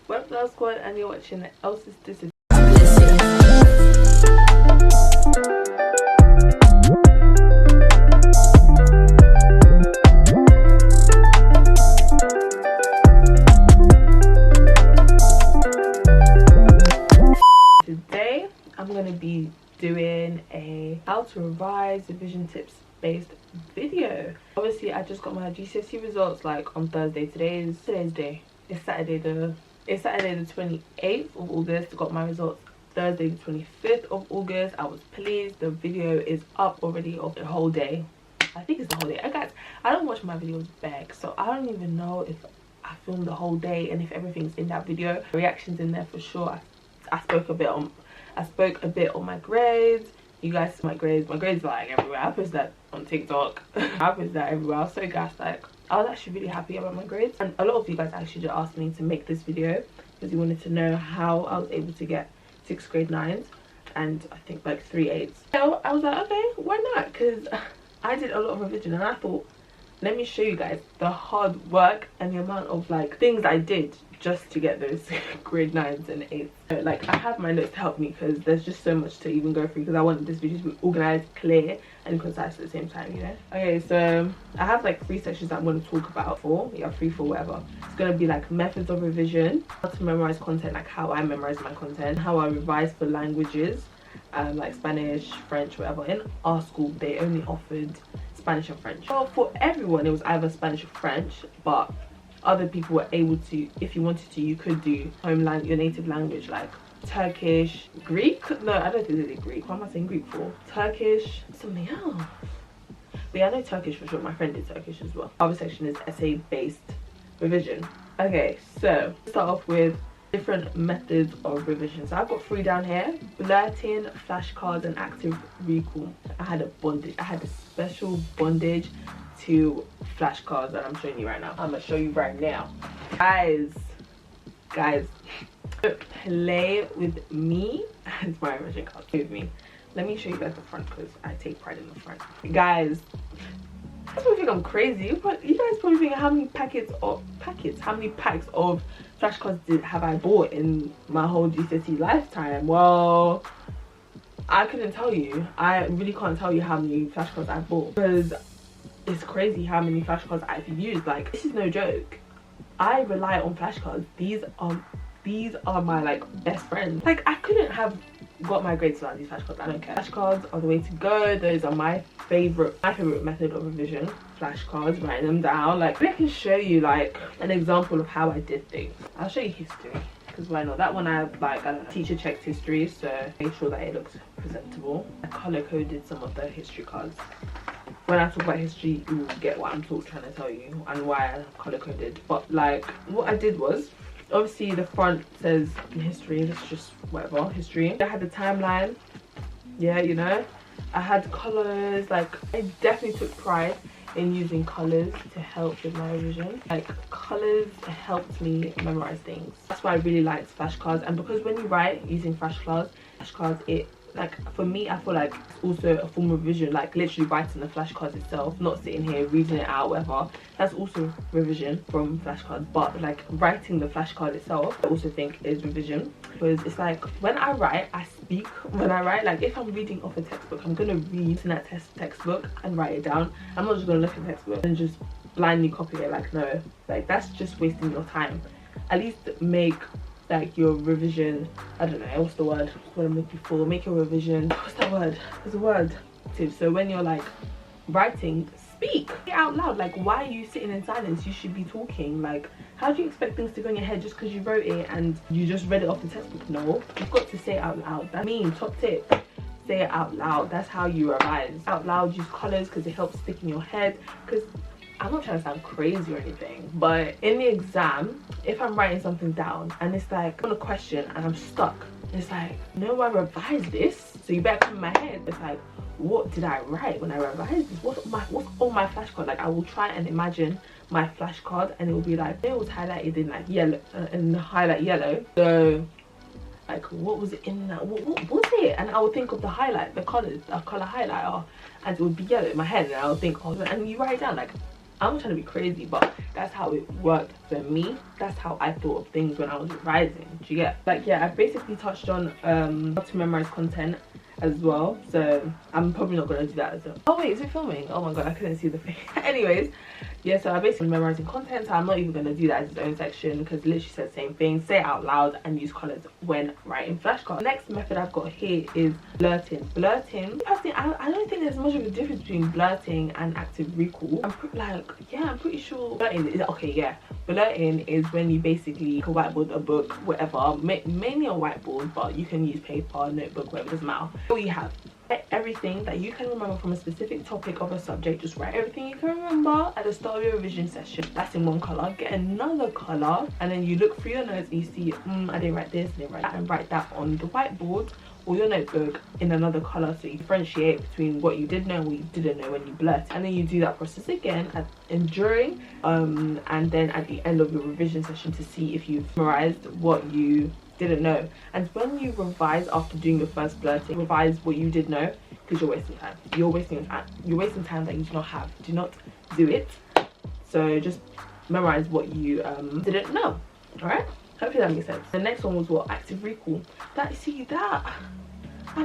We're TheL Squad and you're watching the Else's Disability. Today I'm going to be doing a how to revise revision tips based video. Obviously I just got my GCSE results like on Thursday. Today's day. It's Saturday the 28th of August. Got my results Thursday the 25th of August. I was pleased. The video is up already of the whole day. I think it's the whole day. Guys, I don't watch my videos back, so I don't even know if I filmed the whole day and if everything's in that video. Reactions in there for sure. I spoke a bit on my grades. You guys see my grades. My grades are like everywhere. I post that on TikTok. I post that everywhere. I was so gassed. Like, I was actually really happy about my grades. And a lot of you guys actually just asked me to make this video because you wanted to know how I was able to get 6th grade 9s and I think like 3 8s. So I was like, okay, why not? Because I did a lot of revision and I thought, let me show you guys the hard work and the amount of like things I did just to get those grade 9s and 8s. So, like, I have my notes to help me because there's just so much to even go through because I want this video to be organized, clear and concise at the same time, you know. Okay, so I have like 3 sections that I'm going to talk about. 4, yeah, 3, 4, whatever. It's going to be like methods of revision, how to memorize content, like how I memorize my content, how I revise for languages, like Spanish, French, whatever. In our school they only offered Spanish and French. Well, for everyone it was either Spanish or French, but other people were able to, if you wanted to, you could do your native language like Turkish, Greek. No, I don't think they did Greek. What am I saying Greek for? Turkish, something else. But yeah, I know Turkish for sure. My friend did Turkish as well. Other section is essay based revision. Okay, so let's start off with different methods of revision. So I've got 3 down here: blurting, flashcards and active recall. I had a special bondage to flashcards that I'm showing you right now. I'm gonna show you right now. Guys, don't play with me and my revision cards. With me. Let me show you guys the front because I take pride in the front. Guys, you guys probably think I'm crazy. You guys probably think how many packs of flashcards have I bought in my whole GCSE lifetime? Well, I couldn't tell you. I really can't tell you how many flashcards I bought because it's crazy how many flashcards I've used. Like, this is no joke. I rely on flashcards. These are my like best friends. Like, I couldn't have got my grades without these flashcards. I don't care. Flashcards are the way to go. Those are my favorite method of revision. Flashcards, writing them down. Like, I can show you like an example of how I did things. I'll show you history because why not? That one I teacher checked history, so make sure that it looks presentable. I color coded some of the history cards. When I talk about history, you will get what I'm trying to tell you and why I color coded. But like, what I did was, obviously the front says history, that's just whatever, history. I had the timeline, yeah, you know. I had colors. Like, I definitely took pride in using colors to help with my revision. Like, colors helped me memorize things. That's why I really liked flashcards. And because when you write using flashcards, it, like, for me, I feel like it's also a form of revision. Like, literally writing the flashcards itself, not sitting here reading it out, whatever. That's also revision from flashcards. But like, writing the flashcard itself, I also think is revision, because it's like, when I write, I speak. When I write, like, if I'm reading off a textbook, I'm gonna read in that textbook and write it down. I'm not just gonna look at the textbook and just blindly copy it. Like, no, like, that's just wasting your time. At least make like your revision, I don't know, what's the word, what I'm looking for, make your revision, what's that word, there's a word. So when you're like writing, speak it out loud. Like, why are you sitting in silence? You should be talking. Like, how do you expect things to go in your head just because you wrote it and you just read it off the textbook? No, you've got to say it out loud. That's top tip, say it out loud. That's how you revise. Out loud, use colors because it helps stick in your head. Because I'm not trying to sound crazy or anything, but in the exam, if I'm writing something down and it's like on a question and I'm stuck, it's like, no, I revised this, so you better come in my head. It's like, what did I write when I revised this? What's on my flashcard? Like, I will try and imagine my flashcard and it will be like, it was highlighted in like yellow, in highlight yellow. So like, what was it in that? What was it? And I would think of the highlight, the colors, the color highlighter, and it would be yellow in my head, and I would think, oh, and you write it down. Like, I'm not trying to be crazy, but that's how it worked for me. That's how I thought of things when I was revising. Do you get? Like, yeah, I basically touched on how to memorize content as well, so I'm probably not going to do that as well. Oh wait, is it filming? Oh my god, I couldn't see the thing. Anyways, yeah, so I basically memorizing content, so I'm not even going to do that as its own section because it literally says the same thing. Say it out loud and use colours when writing flashcards. The next method I've got here is blurting. Blurting, personally, I don't think there's much of a difference between blurting and active recall. I'm pretty sure blurting is okay. Yeah, blurting is when you basically can whiteboard a book, whatever, mainly on whiteboard, but you can use paper, notebook, whatever, doesn't matter. All you have, everything that you can remember from a specific topic of a subject, just write everything you can remember at the start of your revision session. That's in one color. Get another color and then you look through your notes and you see, I didn't write this, I didn't write that, and write that on the whiteboard or your notebook in another color, so you differentiate between what you did know and what you didn't know when you blurt. And then you do that process again during and then at the end of your revision session to see if you've memorized what you didn't know. And when you revise after doing your first blurting, revise what you did know, because you're wasting time. You're wasting time that you do not have. Do not do it. So just memorize what you didn't know. All right, hopefully that makes sense. The next one was what? Active recall. I'm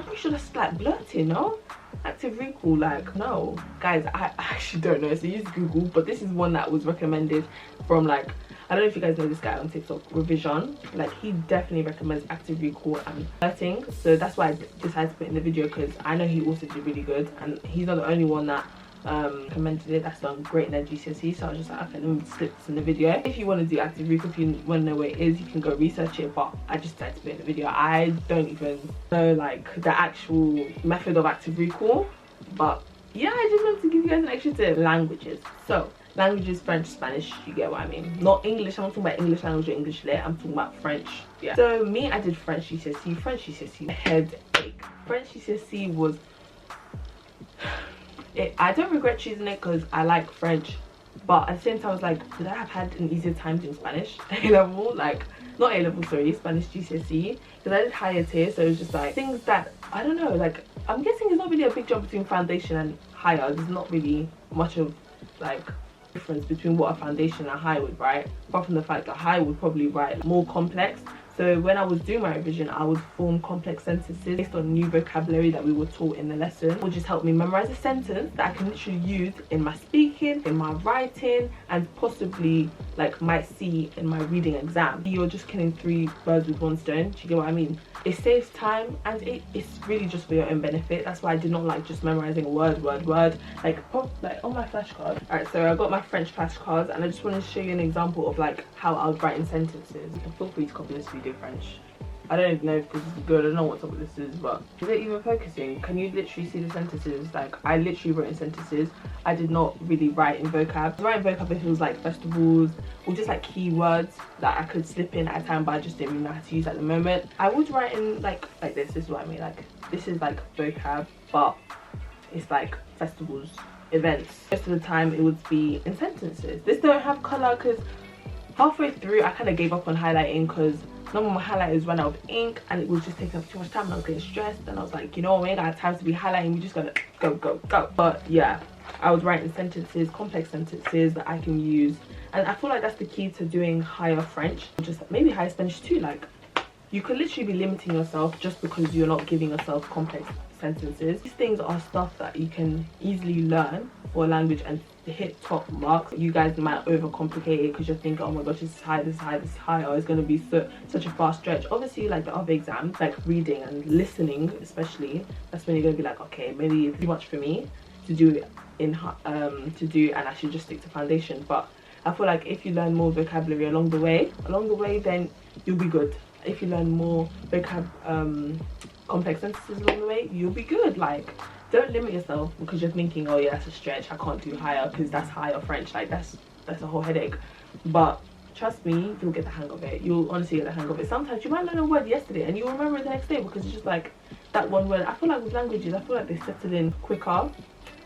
pretty sure that's like blurting, no? Active recall, like, no guys, I actually don't know, so use Google, but this is one that was recommended from, like, I don't know if you guys know this guy on TikTok, Revision. Like, he definitely recommends active recall and blurting, so that's why I decided to put in the video, because I know he also did really good, and he's not the only one that recommended it that's done great in their GCSE. So I was just like, okay, let me slip this in the video. If you want to do active recall, if you want to know where it is, you can go research it, but I just decided to put it in the video. I don't even know like the actual method of active recall, but yeah, I just wanted to give you guys an extra tip. Languages. So languages, French, Spanish, you get what I mean. Not English, I'm not talking about English language or English lit, I'm talking about French. Yeah, so me, I did French GCSE. French GCSE headache. French GCSE was I don't regret choosing it because I like French, but at the same time I was like, could I have had an easier time doing Spanish A-level? Like, not A-level, sorry, Spanish GCSE, because I did higher tier, so it was just like things that I don't know, like, I'm guessing it's not really a big jump between foundation and higher. There's not really much of like difference between what a foundation and higher would write, apart from the fact that higher would probably write like, more complex. So when I was doing my revision, I would form complex sentences based on new vocabulary that we were taught in the lesson. It would just help me memorize a sentence that I can literally use in my speaking, in my writing, and possibly like might see in my reading exam. You're just killing 3 birds with 1 stone. Do you get what I mean? It saves time and it's really just for your own benefit. That's why I did not like just memorizing word like on my flashcards. Alright, so I got my French flashcards and I just wanted to show you an example of like how I would write in sentences. You can feel free to copy this video French. I don't even know if this is good, I don't know what topic this is, but is it even focusing? Can you literally see the sentences? Like, I literally wrote in sentences. I did not really write in vocab. Writing vocab, if it was like festivals or just like keywords that I could slip in at a time, but I just didn't really know how to use at the moment. I would write in like this is what I mean, like this is like vocab, but it's like festivals, events. Most of the time it would be in sentences. This don't have colour because halfway through I kind of gave up on highlighting because none of my highlighters ran out of ink and it was just taking up too much time and I was getting stressed, and I was like, you know what, we ain't got time to be highlighting, we just gotta go. But yeah, I was writing sentences, complex sentences that I can use, and I feel like that's the key to doing higher French, or just maybe higher Spanish too. Like, you could literally be limiting yourself just because you're not giving yourself complex sentences. These things are stuff that you can easily learn for a language and hit top marks. You guys might overcomplicate it because you're thinking, oh my gosh, this is high, this is high, this is high, or it's going to be such a fast stretch. Obviously, like the other exams, like reading and listening especially, that's when you're going to be like, okay, maybe it's too much for me to do and I should just stick to foundation. But I feel like if you learn more vocabulary along the way, then you'll be good. If you learn more complex sentences along the way, you'll be good. Like, don't limit yourself because you're thinking, oh yeah, that's a stretch, I can't do higher because that's higher French, like that's a whole headache. But trust me, you'll get the hang of it. You'll honestly get the hang of it. Sometimes you might learn a word yesterday and you'll remember it the next day because it's just like that one word. I feel like with languages, I feel like they settle in quicker.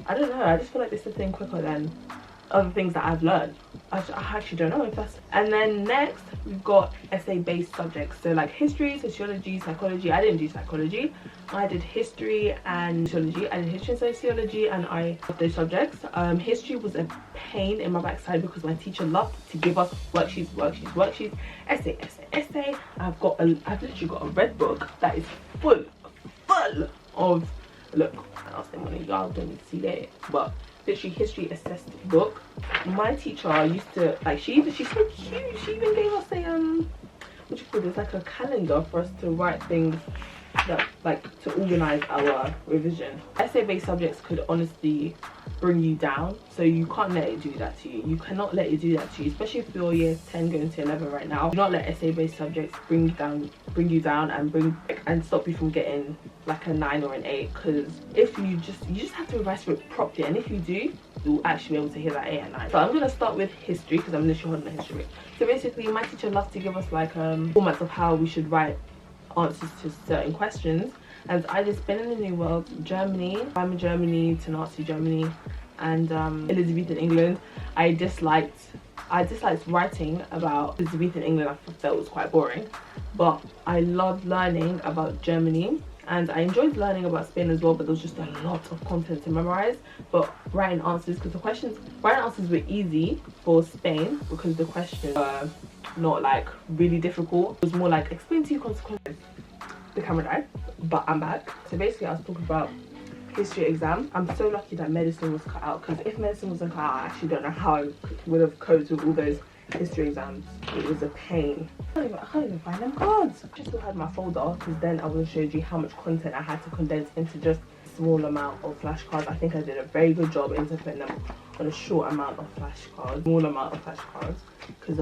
I don't know, I just feel like they settle in quicker than other things that I've learned. I actually don't know if that's. And then next we've got essay-based subjects, so like history, sociology, psychology. I didn't do psychology, I did history and sociology. I did history and sociology, and I loved those subjects. History was a pain in my backside because my teacher loved to give us worksheets, essay. I've literally got a red book that is full of, look, I'll say money, y'all don't need to see that, but literally history assessed book. My teacher used to, like, she's so cute, she even gave us a what you call this, like a calendar for us to write things that, like, to organize our revision. Essay-based subjects could honestly bring you down, so you can't let it do that to you. You cannot let it do that to you, especially if you're year 10 going to 11 right now. Do not let essay-based subjects bring you down and stop you from getting like a 9 or an 8, because if you just have to revise for it properly, and if you do, you'll actually be able to hear that 8 and 9. So I'm gonna start with history because I'm literally holding a history. So basically my teacher loved to give us like formats of how we should write answers to certain questions, and I did Spin in the New World, Germany, I'm in Germany to Nazi Germany, and Elizabethan England. I disliked writing about Elizabethan England. I felt it was quite boring, but I loved learning about Germany, and I enjoyed learning about Spain as well, but there was just a lot of content to memorize. But writing answers, because writing answers were easy for Spain because the questions were not like really difficult. It was more like explain to you consequences. The camera died, but I'm back. So basically I was talking about history exam. I'm so lucky that medicine was cut out, because if medicine wasn't cut out, I actually don't know how I would have coped with all those history exams. It was a pain. I can't even find them cards. I just still had my folder, because then I would have showed you how much content I had to condense into just a small amount of flashcards. I think I did a very good job into putting them on a short amount of flashcards, small amount of flashcards, because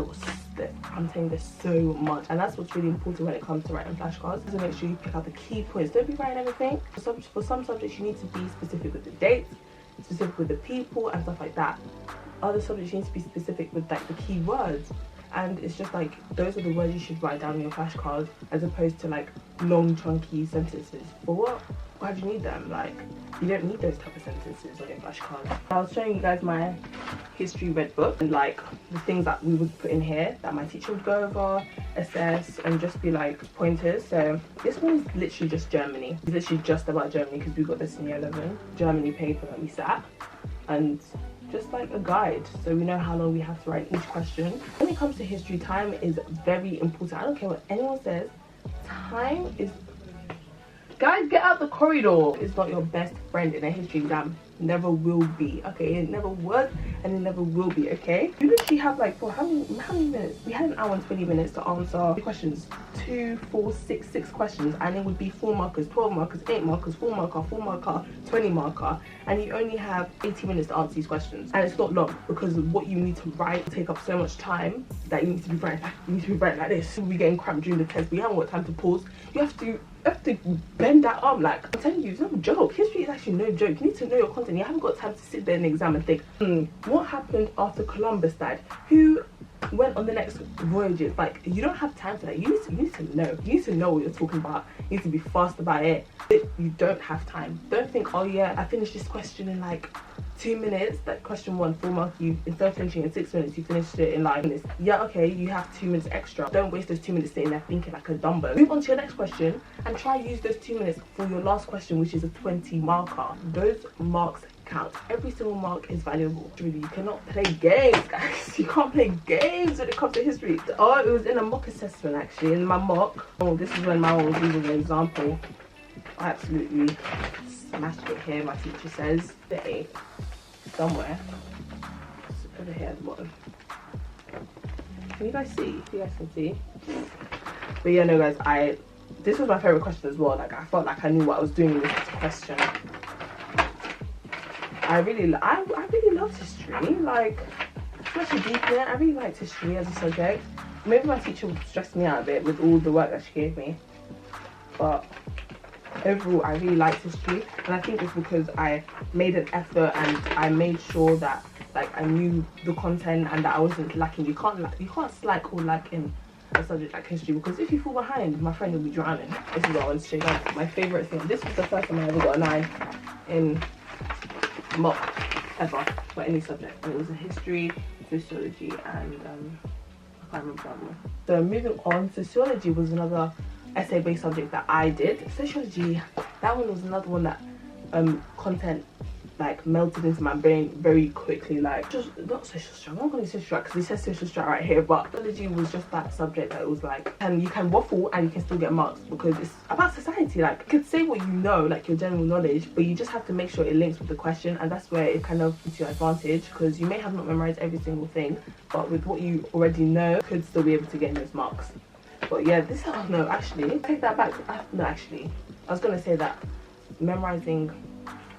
I'm saying there's so much, and that's what's really important when it comes to writing flashcards. So make sure you pick out the key points. Don't be writing everything. For some subjects you need to be specific with the dates, specific with the people and stuff like that. Other subjects you need to be specific with like the key words, and it's just like those are the words you should write down in your flashcards, as opposed to like long chunky sentences. For what? Why do you need them? Like, you don't need those type of sentences on your flashcards. I was showing you guys my history red book, and like the things that we would put in here that my teacher would go over, assess, and just be like pointers. So this one is literally just Germany. It's literally just about Germany, because we got this in year 11 Germany paper that we sat, and just like a guide, so we know how long we have to write each question. When it comes to history, time is very important. I don't care what anyone says, time is, guys, get out the corridor. It's not your best friend in a history exam. Never will be, okay? It never was, and it never will be, okay? You literally have like, for how many minutes? We had an hour and 20 minutes to answer the questions. 2, 4, 6 questions, and it would be 4 markers, 12 markers, 8 markers, 4 marker, 20 marker, and you only have 80 minutes to answer these questions. And it's not long, because what you need to write take up so much time that you need to be writing like this. We're getting cramped during the test, we haven't got time to pause. You have to bend that arm. Like, I'm telling you, it's not a joke. History is actually no joke. You need to know your content. You haven't got time to sit there in the exam and think, what happened after Columbus died? Who went on the next voyages? Like, you don't have time for that. You need to know. You need to know what you're talking about. You need to be fast about it. You don't have time. Don't think, oh yeah, I finished this question in like 2 minutes. Like question 1, 4 mark, you instead of finishing in 6 minutes, you finished it in like minutes. Yeah, okay, you have 2 minutes extra. Don't waste those 2 minutes sitting there thinking like a dumbo. Move on to your next question and try use those 2 minutes for your last question, which is a 20 marker. Those marks count. Every single mark is valuable. Really, you cannot play games, guys. You can't play games when it comes to history. Oh, it was in a mock assessment actually. In my mock, oh, this is when my one was using an example. I absolutely smashed it here. My teacher says the 8 somewhere. It's over here at the bottom. Can you guys see? You guys can see. But yeah, no guys, this was my favorite question as well. Like, I felt like I knew what I was doing with this question. I really loved history. Like, especially deep in it, I really liked history as a subject. Maybe my teacher stressed me out a bit with all the work that she gave me, but overall I really liked history, and I think it's because I made an effort and I made sure that like I knew the content and that I wasn't lacking. You can't slack or lack in a subject like history, because if you fall behind, my friend will be drowning. This is what I want to show you guys. My favorite thing. This was the first time I ever got a 9 in mock. ever for any subject, and it was in history, sociology, and I can't remember that one. So moving on, sociology was another essay-based subject that I did. Sociology, that one was another one that content like melted into my brain very quickly. Like, just not social strat, I'm not gonna say social strat because it says social strat right here, but sociology was just that subject that it was like, and you can waffle and you can still get marks because it's about society. Like, you could say what you know, like your general knowledge, but you just have to make sure it links with the question, and that's where it kind of gives you advantage, because you may have not memorized every single thing, but with what you already know, you could still be able to get those marks. But yeah, this, oh no, actually, take that back. No, actually, I was gonna say that memorizing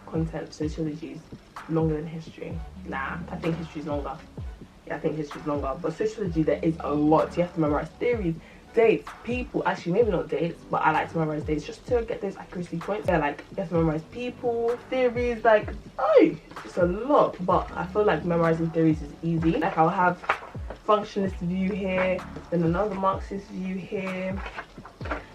content sociology is longer than history. Nah, I think history is longer. Yeah, I think history is longer. But sociology, there is a lot. You have to memorize theories, dates, people. Actually, maybe not dates, but I like to memorize dates just to get those accuracy points. Yeah, like, you have to memorize people, theories, like, oh, it's a lot. But I feel like memorizing theories is easy. Like, I'll have functionalist view here, then another Marxist view here,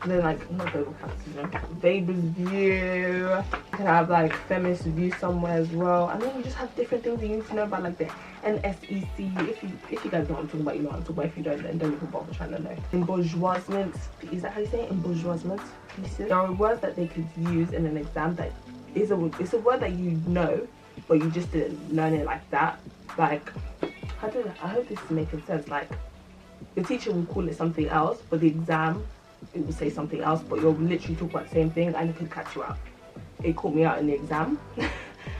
and then like not global capitalism, Weber's view. You can have like feminist view somewhere as well, and then you just have different things you need to know about, like the NSEC. If you guys know what I'm talking about, you know what I'm talking about. If you don't, then don't even bother trying to know. Embourgeoisement, is that how you say it? Embourgeoisement pieces. There are words that they could use in an exam that is it's a word that you know, but you just didn't learn it like that. Like, I hope this is making sense. Like, the teacher will call it something else, but the exam, it will say something else, but you'll literally talk about the same thing and it could catch you out. It caught me out in the exam.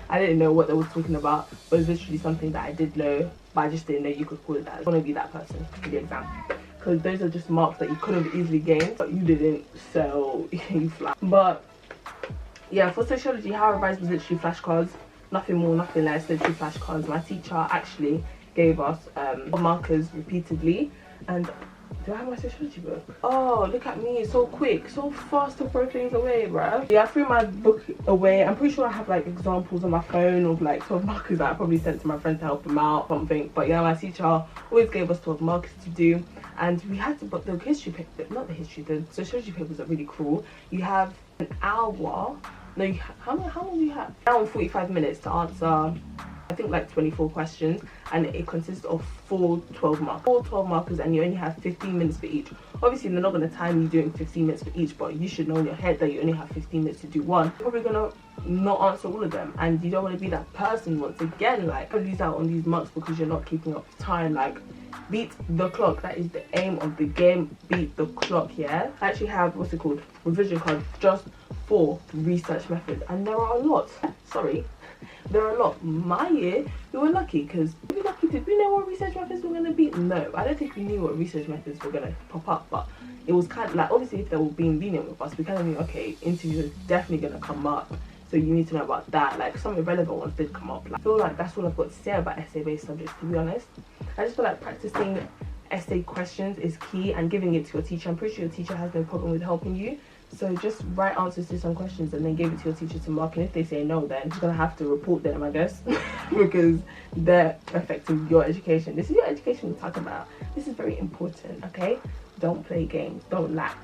I didn't know what they were talking about, but it was literally something that I did know, but I just didn't know you could call it that. I want to be that person in the exam, because those are just marks that you could have easily gained, but you didn't, so you flat. But yeah, for sociology, how I revised was literally flashcards. Nothing more, nothing less, literally flashcards. My teacher actually gave us markers repeatedly. And do I have my sociology book? Oh, look at me, so quick, so fast to throw things away, bruh. Yeah, I threw my book away. I'm pretty sure I have like examples on my phone of like 12 markers that I probably sent to my friend to help him out, something. But yeah, my teacher always gave us 12 markers to do, and we had to, but the history paper, not the history, the sociology papers are really cruel. You have an hour, no, you how long do you have? An hour and 45 minutes to answer, I think like 24 questions, and it consists of four 12 markers, and you only have 15 minutes for each. Obviously they're not going to time you doing 15 minutes for each, but you should know in your head that you only have 15 minutes to do one. You're probably gonna not answer all of them, and you don't want to be that person once again, like, lose out on these marks because you're not keeping up with time. Like, beat the clock. That is the aim of the game. Beat the clock. Yeah, I actually have, what's it called, revision cards just for research methods, and there are a lot. Sorry, there are a lot. My year, we were lucky, because did we know what research methods were going to be? No, I don't think we knew what research methods were going to pop up, but it was kind of like, obviously if they were being lenient with us, we kind of knew, okay, interviews are definitely going to come up, so you need to know about that. Like, some irrelevant ones did come up. Like, I feel like that's all I've got to say about essay-based subjects, to be honest. I just feel like practicing essay questions is key, and giving it to your teacher. I'm pretty sure your teacher has no problem with helping you. So just write answers to some questions and then give it to your teacher to mark, and if they say no, then you're gonna have to report them, I guess, because they're affecting your education. This is your education we're talking about. This is very important, okay? Don't play games, don't lack.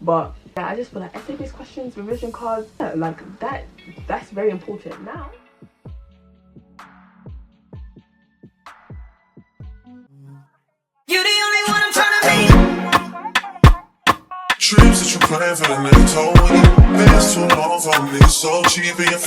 But yeah, I just feel like essay-based questions, revision cards, yeah, like that's very important. Now, you're the only one I'm trying to be. Trips that you plan for the next whole week. Past too long for me, so cheap and